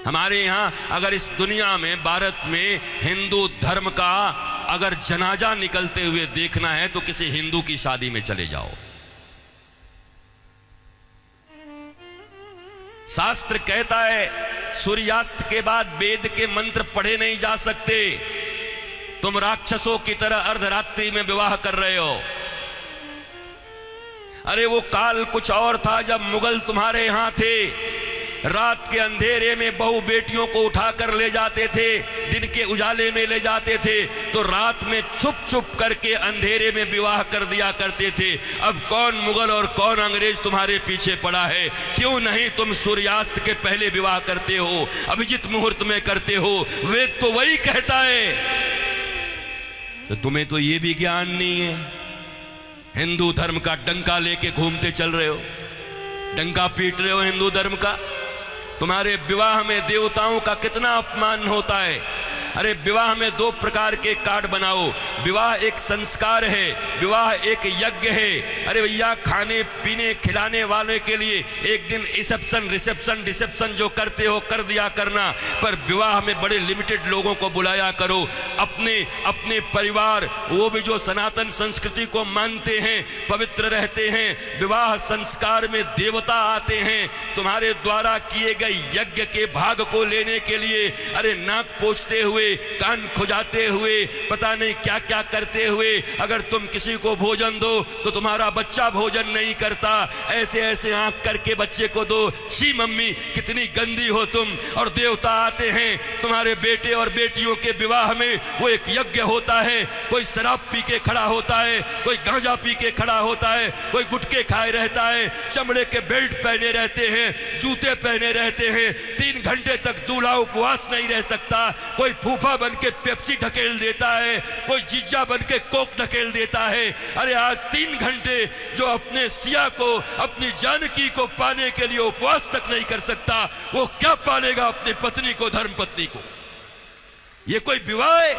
हमारे यहां अगर इस दुनिया में, भारत में हिंदू धर्म का अगर जनाजा निकलते हुए देखना है तो किसी हिंदू की शादी में चले जाओ। शास्त्र कहता है सूर्यास्त के बाद वेद के मंत्र पढ़े नहीं जा सकते। तुम राक्षसों की तरह अर्धरात्रि में विवाह कर रहे हो। अरे वो काल कुछ और था जब मुगल तुम्हारे यहां थे। रात के अंधेरे में बहू बेटियों को उठाकर ले जाते थे, दिन के उजाले में ले जाते थे, तो रात में छुप छुप करके अंधेरे में विवाह कर दिया करते थे। अब कौन मुगल और कौन अंग्रेज तुम्हारे पीछे पड़ा है? क्यों नहीं तुम सूर्यास्त के पहले विवाह करते हो, अभिजित मुहूर्त में करते हो? वेद तो वही कहता है। तो तुम्हें तो ये भी ज्ञान नहीं है। हिंदू धर्म का डंका लेके घूमते चल रहे हो, डंका पीट रहे हो हिंदू धर्म का। तुम्हारे विवाह में देवताओं का कितना अपमान होता है। अरे विवाह में दो प्रकार के कार्ड बनाओ। विवाह एक संस्कार है, विवाह एक यज्ञ है। अरे भैया, खाने पीने खिलाने वाले के लिए एक दिन रिसेप्शन जो करते हो कर दिया करना, पर विवाह में बड़े लिमिटेड लोगों को बुलाया करो। अपने परिवार, वो भी जो सनातन संस्कृति को मानते हैं, पवित्र रहते हैं। विवाह संस्कार में देवता आते हैं तुम्हारे द्वारा किए गए यज्ञ के भाग को लेने के लिए। अरे नाक पोंछते हुए, कान खुजाते हुए, पता नहीं क्या क्या करते हुए अगर तुम किसी को भोजन दो तो तुम्हारा बच्चा भोजन नहीं करता। ऐसे ऐसे आंख करके बच्चे को दो। शी मम्मी, कितनी गंदी हो तुम। और देवता आते हैं तुम्हारे बेटे और बेटियों के विवाह में। वो एक यज्ञ होता है। कोई शराब पी के खड़ा होता है, कोई गांजा पी के खड़ा होता है, कोई गुटके खाए रहता है, चमड़े के बेल्ट पहने रहते हैं, जूते पहने रहते हैं। 3 घंटे तक दूल्हा उपवास नहीं रह सकता। कोई फूफा बन के पेप्सी ढकेल देता है, कोई जीजा बन के कोक ढकेल देता है। अरे आज 3 घंटे जो अपने सिया को, अपनी जानकी को पाने के लिए उपवास तक नहीं कर सकता, वो क्या पालेगा अपनी पत्नी को, धर्म पत्नी को? ये कोई विवाह है?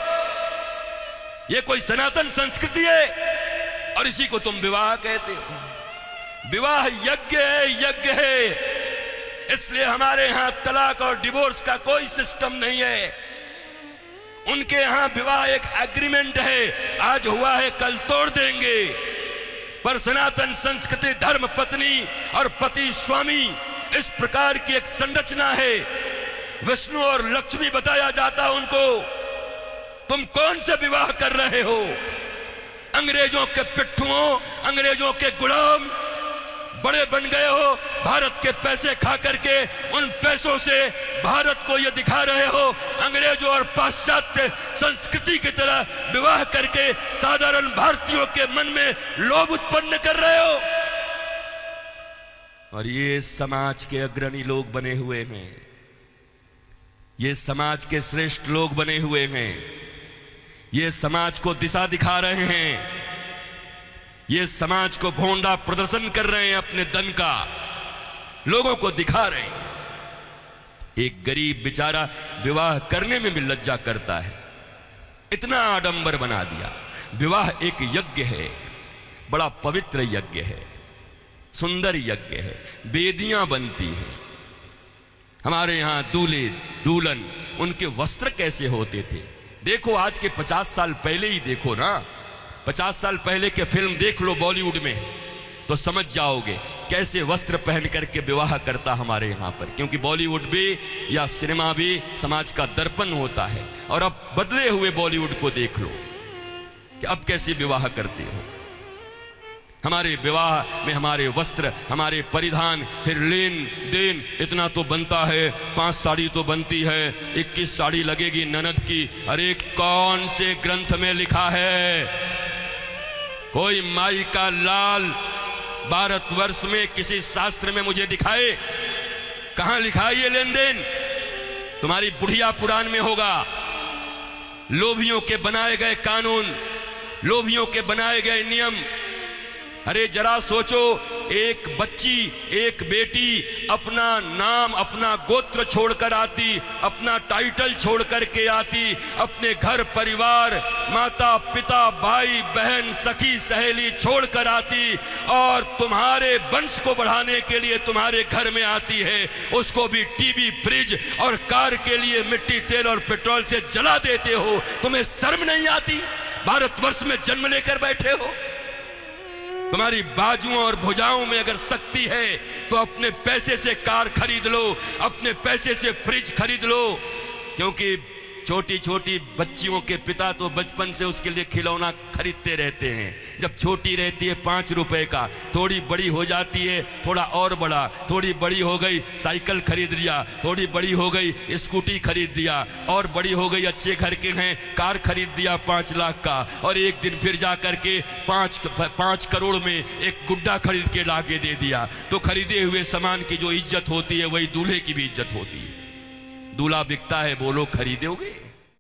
ये कोई सनातन संस्कृति है? और इसी को तुम विवाह कहते हो। विवाह यज्ञ है, यज्ञ है। इसलिए हमारे यहां तलाक और डिवोर्स का कोई सिस्टम नहीं है। उनके यहां विवाह एक एग्रीमेंट है, आज हुआ है कल तोड़ देंगे। पर सनातन संस्कृति धर्म पत्नी और पति स्वामी, इस प्रकार की एक संरचना है। विष्णु और लक्ष्मी बताया जाता उनको। तुम कौन से विवाह कर रहे हो? अंग्रेजों के पिट्ठुओं, अंग्रेजों के गुलाम बड़े बन गए हो। भारत के पैसे खा करके उन पैसों से भारत को ये दिखा रहे हो अंग्रेजों और पाश्चात्य संस्कृति की तरह विवाह करके साधारण भारतीयों के मन में लोभ उत्पन्न कर रहे हो। और ये समाज के अग्रणी लोग बने हुए हैं, ये समाज के श्रेष्ठ लोग बने हुए हैं, ये समाज को दिशा दिखा रहे हैं, ये समाज को भोंडा प्रदर्शन कर रहे हैं, अपने धन का लोगों को दिखा रहे हैं। एक गरीब बेचारा विवाह करने में भी लज्जा करता है, इतना आडंबर बना दिया। विवाह एक यज्ञ है, बड़ा पवित्र यज्ञ है, सुंदर यज्ञ है, वेदियां बनती हैं। हमारे यहां दूल्हे दुल्हन, उनके वस्त्र कैसे होते थे? देखो आज के 50 साल पहले ही देखो ना, 50 साल पहले के फिल्म देख लो बॉलीवुड में, तो समझ जाओगे कैसे वस्त्र पहन करके विवाह करता हमारे यहाँ पर। क्योंकि बॉलीवुड भी या सिनेमा भी समाज का दर्पण होता है। और अब बदले हुए बॉलीवुड को देख लो कि अब कैसे विवाह करते हो। हमारे विवाह में हमारे वस्त्र, हमारे परिधान, फिर लेन देन इतना तो बनता है। 5 साड़ी तो बनती है, 21 साड़ी लगेगी ननद की। अरे कौन से ग्रंथ में लिखा है? कोई माई का लाल भारतवर्ष में किसी शास्त्र में मुझे दिखाए? कहां लिखा है ये लेन देन? तुम्हारी बुढ़िया पुराण में होगा। लोभियों के बनाए गए कानून, लोभियों के बनाए गए नियम, अरे जरा सोचो, एक बच्ची, एक बेटी अपना नाम, अपना गोत्र छोड़कर आती, अपना टाइटल छोड़ करके आती, अपने घर परिवार, माता पिता, भाई बहन, सखी सहेली छोड़कर आती और तुम्हारे वंश को बढ़ाने के लिए तुम्हारे घर में आती है। उसको भी टीवी, फ्रिज और कार के लिए मिट्टी, तेल और पेट्रोल से जला देते हो। तुम्हें शर्म नहीं आती? भारतवर्ष में जन्म लेकर बैठे हो। तुम्हारी बाजुओं और भुजाओं में अगर शक्ति है तो अपने पैसे से कार खरीद लो, अपने पैसे से फ्रिज खरीद लो, क्योंकि छोटी छोटी बच्चियों के पिता तो बचपन से उसके लिए खिलौना खरीदते रहते हैं। जब छोटी रहती है 5 रुपए का, थोड़ी बड़ी हो जाती है थोड़ा और बड़ा, थोड़ी बड़ी हो गई साइकिल खरीद लिया, थोड़ी बड़ी हो गई स्कूटी खरीद दिया, और बड़ी हो गई अच्छे घर के हैं कार खरीद दिया 5 लाख का, और एक दिन फिर जा करके 5 करोड़ में एक गुड्डा खरीद के लाके दे दिया। तो खरीदे हुए सामान की जो इज्जत होती है वही दूल्हे की भी इज्जत होती है। दूल्हा बिकता है, बोलो खरीदोगे?